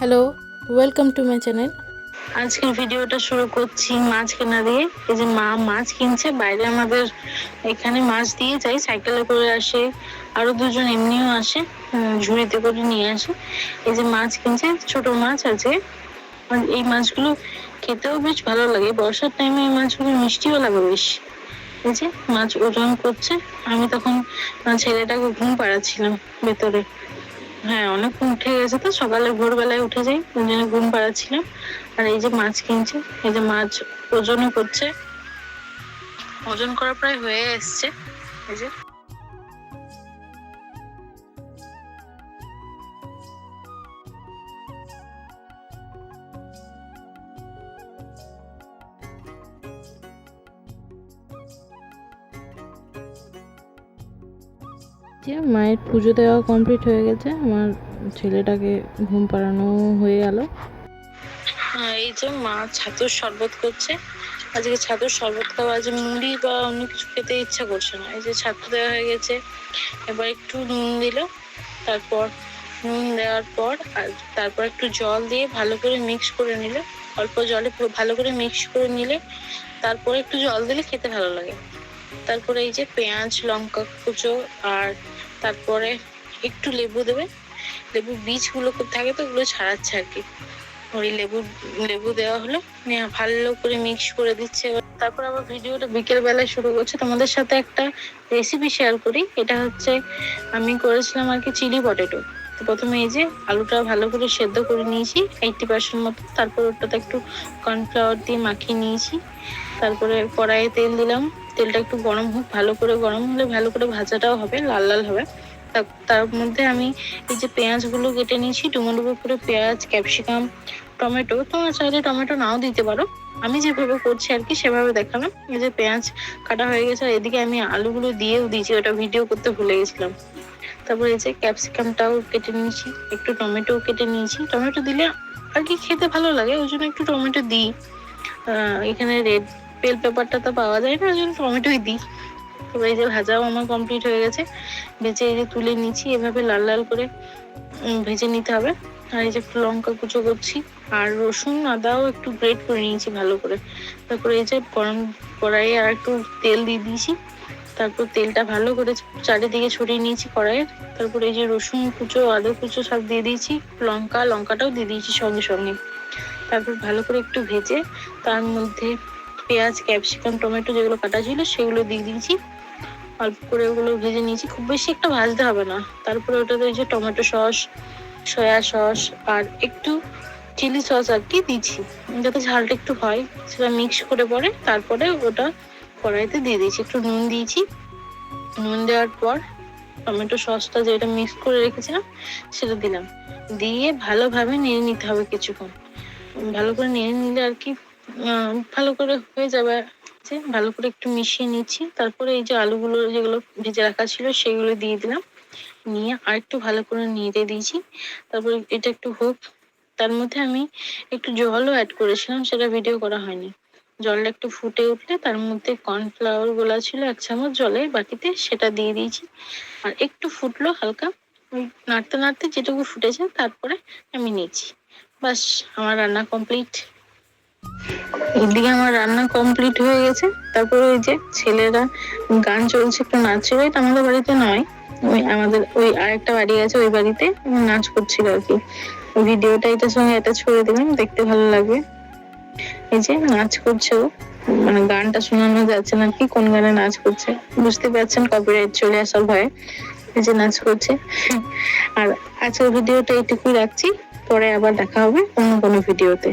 Hello, welcome to my channel. আজকের ভিডিওটা শুরু করছি মাছ কেনা দিয়ে। এই যে মা মাছ কিনছে, বাইরে আমাদের এখানে মাছ দিয়ে যায়, সাইকেলে করে আসে, আরো দুজন এমনিও আসে, ঝুড়িতে করে নিয়ে আসে। এই যে মাছ কিনছে, ছোট মাছ আছে। আর এই মাছগুলো খেতেও বেশ ভালো লাগে, বর্ষার টাইমে এই মাছগুলো মিষ্টিও লাগে বেশ। এই যে মাছ ওজন করছে, আমি তখন ছেলেটাকে ঘুম পাড়াচ্ছিলাম ভেতরে। হ্যাঁ, অনেকক্ষণ উঠে গেছে, তো সকালে ভোরবেলায় উঠে যাই, ওই জন্য ঘুম পাড়াচ্ছিলাম। আর এই যে মাছ কিনছে, এই যে মাছ ওজনও করছে, ওজন করা প্রায় হয়ে এসছে। এই যে মায়ের পুজো দেওয়া কমপ্লিট হয়ে গেছে, আমার ছেলেটাকে ঘুম পাড়ানো হয়ে গেল। এই যে মা ছাতুর শরবত করছে। আজকে ছাতুর শরবত খাওয়া, আজ মুড়ি বা অন্য কিছু খেতে ইচ্ছা করছে না। এই যে ছাতু দেওয়া হয়ে গেছে, এবার একটু নুন দিল, তারপর নুন দেওয়ার পর আর তারপর একটু জল দিয়ে ভালো করে মিক্স করে নিলে, অল্প জলে ভালো করে মিক্স করে নিলে তারপরে একটু জল দিলে খেতে ভালো লাগে। তারপরে এই যে পেঁয়াজ, লঙ্কা কুচো, আর তারপরে একটু লেবু দেবে। লেবু বীজগুলো খুব থাকে, তো ওগুলো ছাড়াচ্ছে আর কি। ওই লেবু দেওয়া হলো, ভালো করে মিক্স করে দিচ্ছে। তারপর আবার ভিডিওটা বিকেল বেলায় শুরু করছে। তোমাদের সাথে একটা রেসিপি শেয়ার করি। এটা হচ্ছে আমি করেছিলাম আর কি চিলি পটেটো। তো প্রথমে এই যে আলুটা ভালো করে সেদ্ধ করে নিয়েছি 80% মতো, তারপর ওটাতে একটু কর্নফ্লাওয়ার দিয়ে মাখিয়ে নিয়েছি। তারপরে কড়াইয়ে তেল দিলাম, তেলটা একটু গরম হোক, ভালো করে গরম হলে ভালো করে ভাজাটাও হবে, লাল লাল হবে। তার মধ্যে আমি এই যে পেঁয়াজগুলো কেটে নিয়েছি, ডুমো ডুমো করে পেঁয়াজ, ক্যাপসিকাম, টমেটো, তোমরা চাইলে টমেটো নাও দিতে পারো, আমি যেভাবে করছি আর কি সেভাবে দেখালাম। এই যে পেঁয়াজ কাটা হয়ে গেছে, এদিকে আমি আলুগুলো দিয়েও দিয়েছি, ওটা ভিডিও করতে ভুলে গেছিলাম। তারপরে এই যে ক্যাপসিকামটাও কেটে নিয়েছি, একটু টমেটো কেটে নিয়েছি। টমেটো দিলে আর কি খেতে ভালো লাগে, ওই জন্য একটু টমেটো দিই। এখানে রেড বেল পেপারটা তো পাওয়া যায় না, ওই জন্য টমেটোই দিই। তবে এই যে ভাজাও আমার কমপ্লিট হয়ে গেছে, ভেজে এই যে তুলে নিচ্ছি, এভাবে লাল লাল করে ভেজে নিতে হবে। আর এই যে একটু লঙ্কা কুচো করছি, আর রসুন আদাও একটু গ্রেট করে নিয়েছি ভালো করে। তারপরে এই যে গরম কড়াইয়ে আর একটু তেল দিয়ে দিয়েছি, তারপর তেলটা ভালো করে চারিদিকে ছড়িয়ে নিয়েছি কড়াইয়ের। তারপরে এই যে রসুন কুচো, আদা কুচো সব দিয়ে দিয়েছি, লঙ্কাটাও দিয়ে দিয়েছি সঙ্গে সঙ্গে। তারপর ভালো করে একটু ভেজে তার মধ্যে পেঁয়াজ, ক্যাপসিকাম, টমেটো যেগুলো কাটা ছিল সেগুলো দিয়ে দিয়েছি। অল্প করে ওগুলো ভেজে নিয়েছি, খুব বেশি একটা ভাজতে হবে না। তারপরে ওটাতে যে টমেটো সস, সয়া সস আর একটু চিলি সস আর কি দিচ্ছি, যাতে ঝালটা একটু হয়, সেটা মিক্স করে পরে তারপরে ওটা কড়াইতে দিয়ে দিয়েছি। একটু নুন দিয়েছি, নুন দেওয়ার পর টমেটো সসটা যেটা মিক্স করে রেখেছিলাম সেটা দিলাম, দিয়ে ভালোভাবে নেড়ে নিতে হবে কিছুক্ষণ। ভালো করে নেড়ে নিলে আর কি ভালো করে হয়ে যাবে। ভালো করে একটু মিশিয়ে নিচ্ছি। তারপরে এই যে আলুগুলো যেগুলো ভেজে রাখা ছিল সেগুলো দিয়ে দিলাম, নিয়ে আর একটু ভালো করে নেড়ে দিয়েছি। তারপরে এটা একটু হোক, তার মধ্যে আমি একটু জলও অ্যাড করেছিলাম, সেটা ভিডিও করা হয়নি। জলটা একটু ফুটে উঠলে তার মধ্যে কর্নফ্লাওয়ার গোলা ছিল 1 চামচ জলের বাটিতে, সেটা দিয়ে দিয়েছি। আর একটু ফুটলো হালকা, ওই নাড়তে নাড়তে যেটুকু ফুটেছে তারপরে আমি নিয়েছি। বাস, আমার রান্না কমপ্লিট। এদিকে আমার রান্না কমপ্লিট হয়ে গেছে। তারপরে ওই যে ছেলেরা গান চলছে, একটু নাচছিল। এটা আমাদের বাড়িতে নয়, ওই আমাদের ওই আরেকটা বাড়ি আছে, ওই বাড়িতে নাচ করছিল আর কি। ভিডিওটা এটার সঙ্গে অ্যাটাচ করে দিলাম, দেখতে ভালো লাগবে। এই যে নাচ করছে ও, মানে গানটা শোনানো যাচ্ছে না কি, কোন গানে নাচ করছে বুঝতে পারছেন, কপিরাইট চলে আসার ভয়ে। এই যে নাচ করছে। আর আজকের ভিডিওটা এইটুকুই রাখছি, পরে আবার দেখা হবে অন্য কোনো ভিডিওতে।